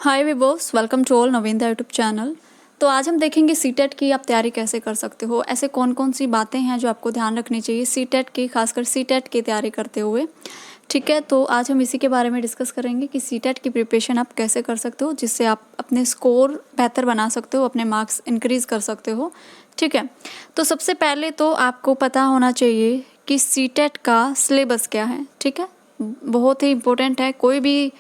Hi विबोस, welcome to all नवीनता YouTube channel. तो आज हम देखेंगे सीटेट की आप तैयारी कैसे कर सकते हो। ऐसे कौन कौन सी बातें हैं जो आपको ध्यान रखनी चाहिए सीटेट की, खासकर सीटेट की तैयारी करते हुए। ठीक है, तो आज हम इसी के बारे में डिस्कस करेंगे कि सीटेट की प्रिपरेशन आप कैसे कर सकते हो, जिससे आप अपने स्कोर बेहतर बना सकते हो, अपने मार्क्स इंक्रीज़ कर सकते हो। ठीक है, तो सबसे पहले तो आपको पता होना चाहिए कि सीटेट का सिलेबस क्या है। ठीक है, बहुत ही इम्पोर्टेंट है। कोई भी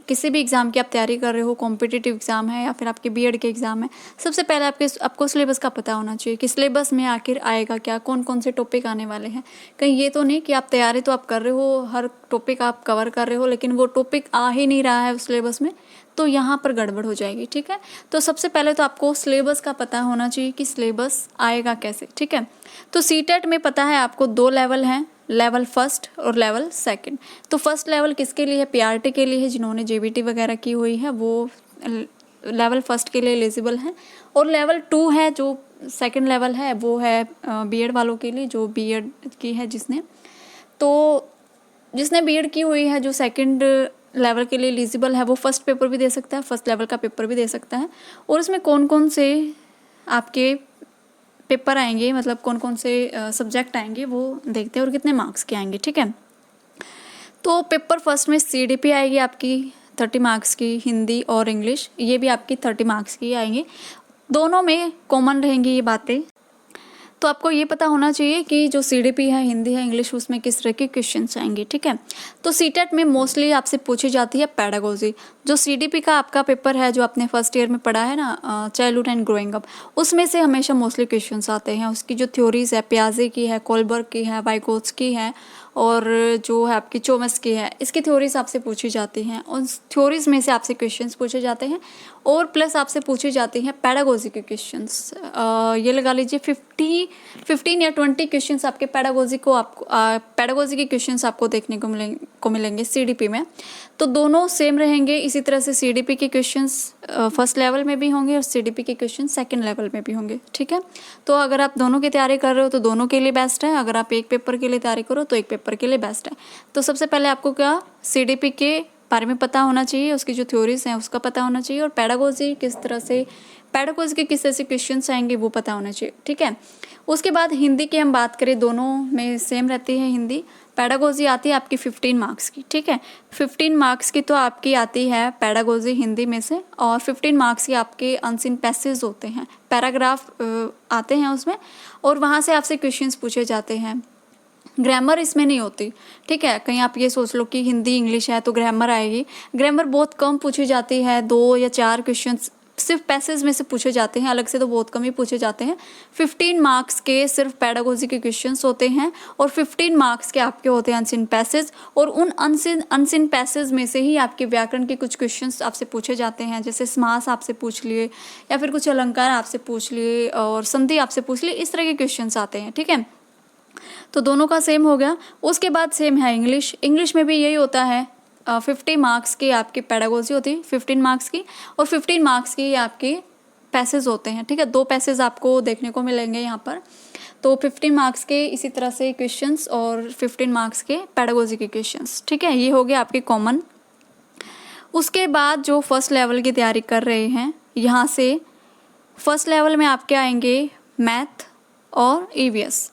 किसी भी एग्ज़ाम की आप तैयारी कर रहे हो, कॉम्पिटिटिव एग्ज़ाम है या फिर आपके बीएड के एग्ज़ाम है, सबसे पहले आपको सिलेबस का पता होना चाहिए कि सिलेबस में आखिर आएगा क्या, कौन कौन से टॉपिक आने वाले हैं। कहीं ये तो नहीं कि आप तैयारी तो आप कर रहे हो, हर टॉपिक आप कवर कर रहे हो, लेकिन वो टॉपिक आ ही नहीं रहा है उस सिलेबस में, तो यहाँ पर गड़बड़ हो जाएगी। ठीक है, तो सबसे पहले तो आपको सिलेबस का पता होना चाहिए कि सिलेबस आएगा कैसे। ठीक है, तो सीटेट में पता है आपको 2 लेवल हैं, लेवल फर्स्ट और लेवल सेकंड। तो फर्स्ट लेवल किसके लिए है? पीआरटी के लिए है, जिन्होंने जेबीटी वगैरह की हुई है वो लेवल फर्स्ट के लिए एलिजिबल हैं। और लेवल 2 है जो सेकंड लेवल है, वो है बीएड वालों के लिए, जो बीएड की है जिसने बीएड की हुई है, जो सेकंड लेवल के लिए एलिजिबल है, वो फर्स्ट पेपर भी दे सकता है, फर्स्ट लेवल का पेपर भी दे सकता है। और इसमें कौन कौन से आपके पेपर आएंगे, मतलब कौन कौन से सब्जेक्ट आएंगे वो देखते हैं, और कितने मार्क्स के आएंगे। ठीक है, तो पेपर फर्स्ट में सीडीपी आएगी आपकी 30 मार्क्स की, हिंदी और इंग्लिश, ये भी आपकी 30 मार्क्स की आएंगे। दोनों में कॉमन रहेंगी ये बातें। तो आपको ये पता होना चाहिए कि जो सीडीपी है, हिंदी है, इंग्लिश, उसमें किस तरह के क्वेश्चंस आएंगे। ठीक है, तो सीटेट में मोस्टली आपसे पूछी जाती है पेडागोजी। जो सीडीपी का आपका पेपर है, जो आपने फर्स्ट ईयर में पढ़ा है ना, चाइल्डहुड एंड ग्रोइंग अप, उसमें से हमेशा मोस्टली क्वेश्चंस आते हैं। उसकी जो थ्योरीज है, पियाजे की है, कोलबर्ग की है, वाइगोत्स्की है, और जो है आपकी चोमस्की है, इसकी थ्योरीज आपसे पूछी जाती हैं। उस थ्योरीज में से आपसे क्वेश्चंस पूछे जाते हैं, और प्लस आपसे पूछी जाती हैं पेडागोजी के क्वेश्चंस। ये लगा लीजिए 15 या 20 क्वेश्चंस आपके पेडागोजी के क्वेश्चंस आपको देखने को मिलेंगे सीडीपी में। तो दोनों सेम रहेंगे। इसी तरह से सीडीपी के क्वेश्चंस फर्स्ट लेवल में भी होंगे और सीडीपी के क्वेश्चन सेकंड लेवल में भी होंगे। ठीक है, तो अगर आप दोनों की तैयारी कर रहे हो तो दोनों के लिए बेस्ट है, अगर आप एक पेपर के लिए तैयारी करो तो एक पेपर के लिए बेस्ट है। तो सबसे पहले आपको क्या सीडीपी के बारे में पता होना चाहिए, उसकी जो थ्योरीज हैं उसका पता होना चाहिए, और पेडागोजी के किस तरह से क्वेश्चंस आएंगे वो पता होना चाहिए। ठीक है, उसके बाद हिंदी की हम बात करें, दोनों में सेम रहती है हिंदी। पेडागोजी आती है आपकी 15 मार्क्स की। ठीक है, 15 मार्क्स की तो आपकी आती है पेडागोजी हिंदी में से, और 15 मार्क्स की आपके अनसीन पैसेज होते हैं, पैराग्राफ आते हैं उसमें, और वहाँ से आपसे क्वेश्चंस पूछे जाते हैं। ग्रामर इसमें नहीं होती। ठीक है, कहीं आप ये सोच लो कि हिंदी इंग्लिश है तो ग्रामर आएगी, ग्रामर बहुत कम पूछी जाती है, 2 या 4 क्वेश्चंस सिर्फ पैसेज में से पूछे जाते हैं, अलग से तो बहुत कम ही पूछे जाते हैं। 15 मार्क्स के सिर्फ पेडागोजी के क्वेश्चंस होते हैं, और 15 मार्क्स के आपके होते हैं अनसीन पैसेज, और उन अनसीन पैसेज में से ही आपके व्याकरण के कुछ क्वेश्चंस आपसे पूछे जाते हैं, जैसे समास आपसे पूछ लिए, या फिर कुछ अलंकार आपसे पूछ लिए, और संधि आपसे पूछ लिए, इस तरह के क्वेश्चंस आते हैं। ठीक है, तो दोनों का सेम हो गया। उसके बाद सेम है इंग्लिश में भी यही होता है। 50 मार्क्स की आपकी पेडागोजी होती है, 15 मार्क्स की, और 15 मार्क्स की आपके पैसेज होते हैं। ठीक है, 2 पैसेज आपको देखने को मिलेंगे यहाँ पर। तो 15 मार्क्स के इसी तरह से क्वेश्चंस, और 15 मार्क्स के पेडागोजी के क्वेश्चंस। ठीक है, ये हो गया आपके कॉमन। उसके बाद जो फर्स्ट लेवल की तैयारी कर रहे हैं, यहाँ से फर्स्ट लेवल में आपके आएंगे मैथ और ईवीएस।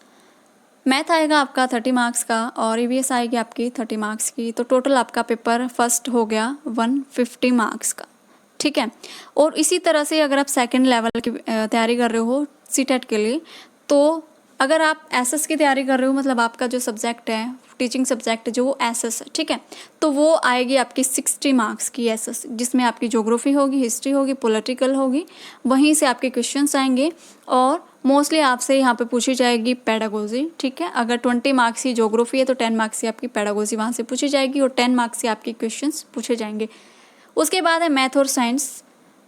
मैथ आएगा आपका 30 मार्क्स का, और ईवीएस आएगी आपकी 30 मार्क्स की। तो टोटल आपका पेपर फर्स्ट हो गया 150 मार्क्स का। ठीक है, और इसी तरह से अगर आप सेकंड लेवल की तैयारी कर रहे हो सीटेट के लिए, तो अगर आप एसएस की तैयारी कर रहे हो, मतलब आपका जो सब्जेक्ट है, टीचिंग सब्जेक्ट जो वो एसएस है, ठीक है, तो वो आएगी आपकी 60 मार्क्स की एसएस, जिसमें आपकी ज्योग्राफी होगी, हिस्ट्री होगी, पॉलिटिकल होगी, वहीं से आपके क्वेश्चंस आएंगे, और मोस्टली आपसे यहाँ पे पूछी जाएगी पेडागोजी। ठीक है, अगर 20 मार्क्स की ज्योग्राफी है तो 10 मार्क्स की आपकी पेडागोजी वहाँ से पूछी जाएगी, और 10 मार्क्स के आपके क्वेश्चंस पूछे जाएंगे। उसके बाद है मैथ और साइंस।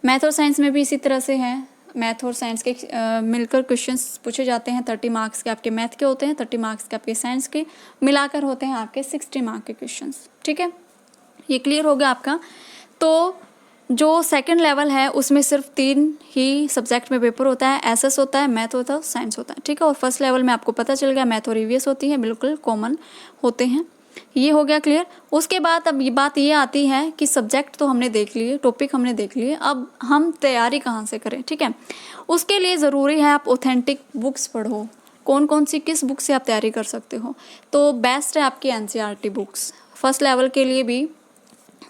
मैथ और साइंस में भी इसी तरह से है, मैथ और साइंस के मिलकर क्वेश्चंस पूछे जाते हैं। 30 मार्क्स के आपके मैथ के होते हैं, 30 मार्क्स के आपके साइंस के, मिलाकर होते हैं आपके 60 मार्क्स के क्वेश्चंस। ठीक है, ये क्लियर हो गया आपका। तो जो सेकंड लेवल है उसमें सिर्फ 3 ही सब्जेक्ट में पेपर होता है, एसएस होता है, मैथ होता है, साइंस होता है। ठीक है, और फर्स्ट लेवल में आपको पता चल गया मैथ और ईवीएस होती है, बिल्कुल कॉमन होते हैं। ये हो गया क्लियर। उसके बाद अब ये बात ये आती है कि सब्जेक्ट तो हमने देख लिए, टॉपिक हमने देख लिए, अब हम तैयारी कहाँ से करें, ठीक है। उसके लिए ज़रूरी है आप ऑथेंटिक बुक्स पढ़ो। कौन कौन सी किस बुक से आप तैयारी कर सकते हो, तो बेस्ट है आपकी एनसीईआरटी बुक्स। फर्स्ट लेवल के लिए भी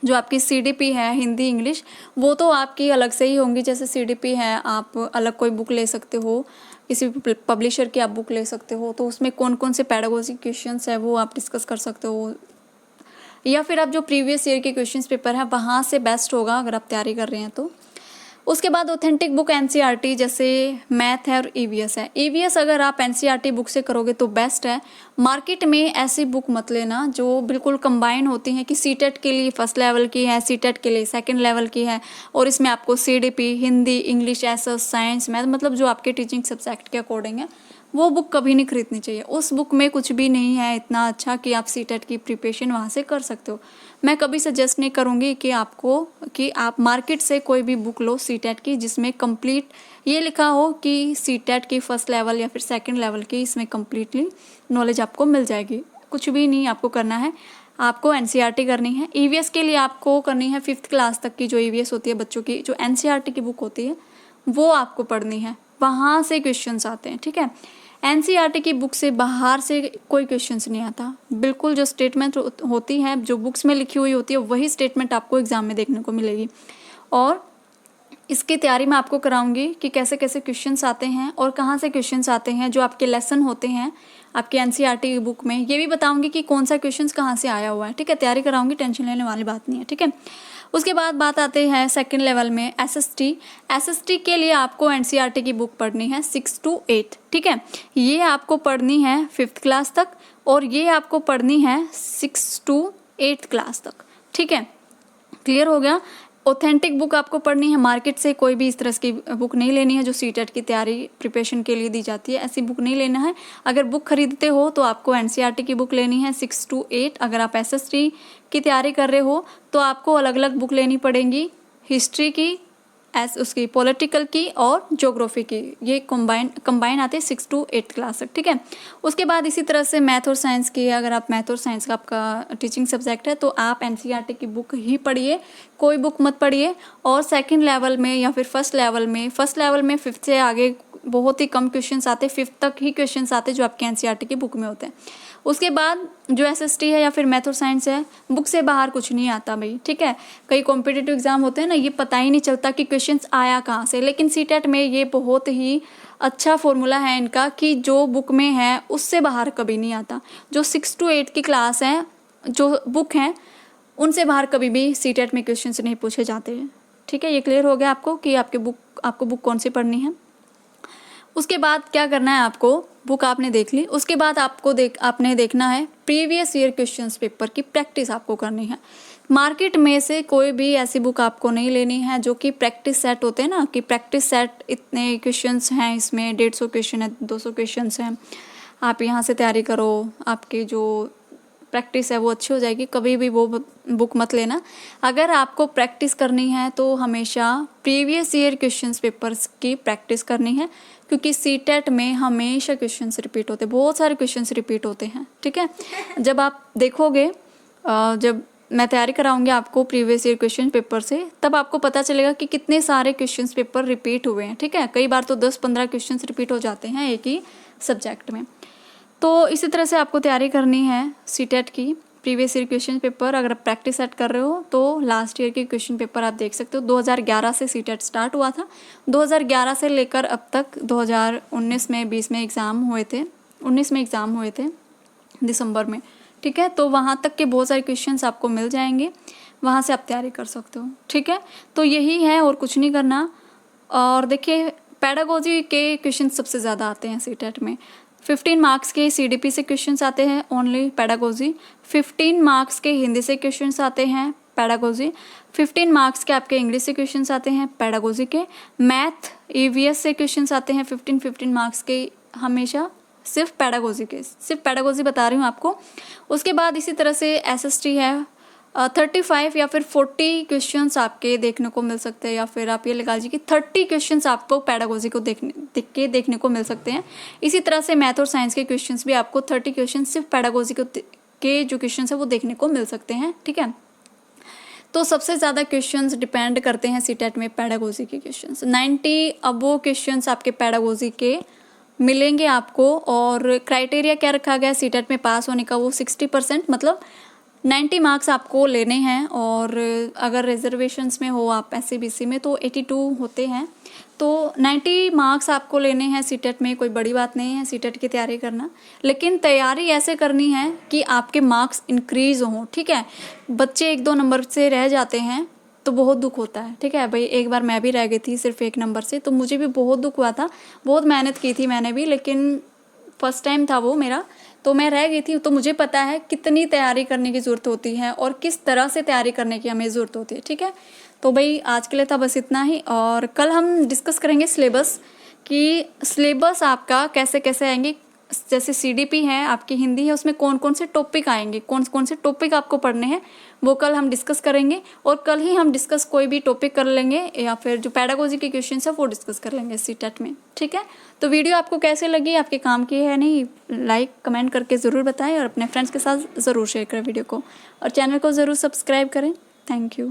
जो आपकी सीडीपी है हिंदी इंग्लिश, वो तो आपकी अलग से ही होंगी। जैसे सीडीपी है, आप अलग कोई बुक ले सकते हो, किसी पब्लिशर की आप बुक ले सकते हो, तो उसमें कौन कौन से पेडागोजी क्वेश्चंस है वो आप डिस्कस कर सकते हो। या फिर आप जो प्रीवियस ईयर के क्वेश्चंस पेपर है वहाँ से बेस्ट होगा अगर आप तैयारी कर रहे हैं तो। उसके बाद ऑथेंटिक बुक एनसीईआरटी, जैसे मैथ है और ईवीएस है। ईवीएस अगर आप एनसीईआरटी बुक से करोगे तो बेस्ट है। मार्केट में ऐसी बुक मत लेना जो बिल्कुल कंबाइन होती हैं कि सीटेट के लिए फर्स्ट लेवल की है, सीटेट के लिए सेकंड लेवल की है, और इसमें आपको CDP Hindi English SS science math मतलब जो आपके टीचिंग सब्जेक्ट के अकॉर्डिंग है, वो बुक कभी नहीं खरीदनी चाहिए। उस बुक में कुछ भी नहीं है इतना अच्छा कि आप सीटेट की प्रिपरेशन वहाँ से कर सकते हो। मैं कभी सजेस्ट नहीं करूँगी कि आपको कि आप मार्केट से कोई भी बुक लो सीटेट की जिसमें कंप्लीट ये लिखा हो कि सीटेट की फर्स्ट लेवल या फिर सेकंड लेवल की, इसमें कम्प्लीटली नॉलेज आपको मिल जाएगी। कुछ भी नहीं आपको करना है, आपको एनसीईआरटी करनी है। ईवीएस के लिए आपको करनी है 5th क्लास तक की जो ईवीएस होती है बच्चों की, जो एनसीईआरटी की बुक होती है वो आपको पढ़नी है, वहाँ से क्वेश्चंस आते हैं, ठीक है। एनसीईआरटी की बुक से बाहर से कोई क्वेश्चंस नहीं आता। बिल्कुल जो स्टेटमेंट होती है, जो बुक्स में लिखी हुई होती है, वही स्टेटमेंट आपको एग्जाम में देखने को मिलेगी। और इसकी तैयारी मैं आपको कराऊंगी कि कैसे कैसे क्वेश्चंस आते हैं और कहाँ से क्वेश्चंस आते हैं, जो आपके लेसन होते हैं आपके एनसीईआरटी की बुक में, ये भी बताऊंगी कि कौन सा क्वेश्चंस कहाँ से आया हुआ है, ठीक है। तैयारी कराऊंगी, टेंशन लेने वाली बात नहीं है, ठीक है। उसके बाद बात आते हैं सेकंड लेवल में एसएसटी। एसएसटी के लिए आपको एनसीईआरटी की बुक पढ़नी है 6 to 8, ठीक है। ये आपको पढ़नी है 5th क्लास तक और ये आपको पढ़नी है 6 to 8 क्लास तक, ठीक है। क्लियर हो गया। ऑथेंटिक बुक आपको पढ़नी है, मार्केट से कोई भी इस तरह की बुक नहीं लेनी है जो सीटेट की तैयारी प्रिपरेशन के लिए दी जाती है, ऐसी बुक नहीं लेना है। अगर बुक खरीदते हो तो आपको एनसीईआरटी की बुक लेनी है 6 to 8। अगर आप एसएसटी की तैयारी कर रहे हो तो आपको अलग अलग बुक लेनी पड़ेंगी, हिस्ट्री की, उसकी पॉलिटिकल की और ज्योग्राफी की, ये कंबाइन आते हैं 6 to 8 क्लास तक, ठीक है। उसके बाद इसी तरह से मैथ और साइंस की है। अगर आप मैथ और साइंस का आपका टीचिंग सब्जेक्ट है तो आप एनसीईआरटी की बुक ही पढ़िए, कोई बुक मत पढ़िए। और सेकंड लेवल में या फिर फर्स्ट लेवल में 5th से आगे बहुत ही कम क्वेश्चंस आते, 5th तक ही क्वेश्चंस आते जो आपके एनसीईआरटी की बुक में होते हैं। उसके बाद जो एसएसटी है या फिर मैथ और साइंस है, बुक से बाहर कुछ नहीं आता भाई, ठीक है। कई कॉम्पिटिटिव एग्जाम होते हैं ना, ये पता ही नहीं चलता कि क्वेश्चंस आया कहाँ से, लेकिन सीटेट में ये बहुत ही अच्छा फॉर्मूला है इनका कि जो बुक में है उससे बाहर कभी नहीं आता। जो 6 to 8 की क्लास है, जो बुक हैं, उनसे बाहर कभी भी सीटेट में क्वेश्चंस नहीं पूछे जाते हैं, ठीक है। ये क्लियर हो गया आपको कि आपको बुक कौन सी पढ़नी है। उसके बाद क्या करना है, आपको बुक आपने देख ली, उसके बाद आपने देखना है प्रीवियस ईयर क्वेश्चंस पेपर की प्रैक्टिस आपको करनी है। मार्केट में से कोई भी ऐसी बुक आपको नहीं लेनी है जो कि प्रैक्टिस सेट होते हैं ना, कि प्रैक्टिस सेट इतने क्वेश्चंस हैं, इसमें 150 क्वेश्चन है, 200 क्वेश्चंस हैं, आप यहाँ से तैयारी करो, आपकी जो प्रैक्टिस है वो अच्छी हो जाएगी। कभी भी वो बुक मत लेना। अगर आपको प्रैक्टिस करनी है तो हमेशा प्रीवियस ईयर क्वेश्चंस पेपर्स की प्रैक्टिस करनी है, क्योंकि सीटेट में हमेशा क्वेश्चंस रिपीट होते हैं, बहुत सारे क्वेश्चंस रिपीट होते हैं, ठीक है। जब आप देखोगे, जब मैं तैयारी कराऊंगी आपको प्रीवियस ईयर क्वेश्चन पेपर से, तब आपको पता चलेगा कि कितने सारे क्वेश्चंस पेपर रिपीट हुए हैं, ठीक है। कई बार तो 10-15 क्वेश्चंस रिपीट हो जाते हैं एक ही सब्जेक्ट में। तो इसी तरह से आपको तैयारी करनी है सीटेट की प्रीवियस ईयर क्वेश्चन पेपर। अगर आप प्रैक्टिस सेट कर रहे हो तो लास्ट ईयर के क्वेश्चन पेपर आप देख सकते हो। 2011 से सीटेट स्टार्ट हुआ था, 2011 से लेकर अब तक 2019 में 20 में एग्ज़ाम हुए थे, 19 में एग्ज़ाम हुए थे दिसंबर में, ठीक है। तो वहाँ तक के बहुत सारे क्वेश्चंस आपको मिल जाएंगे, वहाँ से आप तैयारी कर सकते हो, ठीक है। तो यही है और कुछ नहीं करना। और देखिए पेडागोजी के क्वेश्चन सबसे ज़्यादा आते हैं सीटेट में। 15 मार्क्स के सीडीपी से क्वेश्चंस आते हैं ओनली पेडागोजी, 15 मार्क्स के हिंदी से क्वेश्चंस आते हैं पेडागोजी, 15 मार्क्स के आपके इंग्लिश से क्वेश्चंस आते हैं पेडागोजी के, मैथ ईवीएस से क्वेश्चंस आते हैं 15 मार्क्स के, हमेशा सिर्फ पेडागोजी के, सिर्फ पेडागोजी बता रही हूँ आपको। उसके बाद इसी तरह से एसएसटी है, 35 या फिर 40 क्वेश्चंस आपके देखने को मिल सकते हैं, या फिर आप ये लगा लीजिए कि 30 क्वेश्चंस आपको पेडागोजी को देखने को मिल सकते हैं। इसी तरह से मैथ और साइंस के क्वेश्चंस भी आपको 30 क्वेश्चंस सिर्फ पेडागोजी के जो क्वेश्चन है वो देखने को मिल सकते हैं, ठीक है। तो सबसे ज़्यादा क्वेश्चंस डिपेंड करते हैं सीटेट में पेडागोजी के क्वेश्चंस। 90 अबो क्वेश्चंस आपके पेडागोजी के मिलेंगे आपको। और क्राइटेरिया क्या रखा गया सीटेट में पास होने का, वो 60%, मतलब 90 मार्क्स आपको लेने हैं। और अगर रिजर्वेशंस में हो आप SC BC में तो 82 होते हैं। तो 90 मार्क्स आपको लेने हैं सीटेट में, कोई बड़ी बात नहीं है सीटेट की तैयारी करना, लेकिन तैयारी ऐसे करनी है कि आपके मार्क्स इंक्रीज हों, ठीक है। बच्चे 1-2 नंबर से रह जाते हैं तो बहुत दुख होता है, ठीक है भाई। एक बार मैं भी रह गई थी सिर्फ 1 नंबर से, तो मुझे भी बहुत दुख हुआ था, बहुत मेहनत की थी मैंने भी, लेकिन फर्स्ट टाइम था वो मेरा, तो मैं रह गई थी। तो मुझे पता है कितनी तैयारी करने की ज़रूरत होती है और किस तरह से तैयारी करने की हमें ज़रूरत होती है, ठीक है। तो भाई आज के लिए था बस इतना ही, और कल हम डिस्कस करेंगे सिलेबस, कि सिलेबस आपका कैसे कैसे आएंगे। जैसे CDP है आपकी हिंदी है, उसमें कौन कौन से टॉपिक आएंगे, कौन कौन से टॉपिक आपको पढ़ने हैं, वो कल हम डिस्कस करेंगे। और कल ही हम डिस्कस कोई भी टॉपिक कर लेंगे, या फिर जो पेडागोजी के क्वेश्चन है वो डिस्कस कर लेंगे सीटेट में, ठीक है। तो वीडियो आपको कैसे लगी, आपके काम की है नहीं, लाइक कमेंट करके ज़रूर बताएं, और अपने फ्रेंड्स के साथ ज़रूर शेयर करें वीडियो को, और चैनल को ज़रूर सब्सक्राइब करें। Thank you.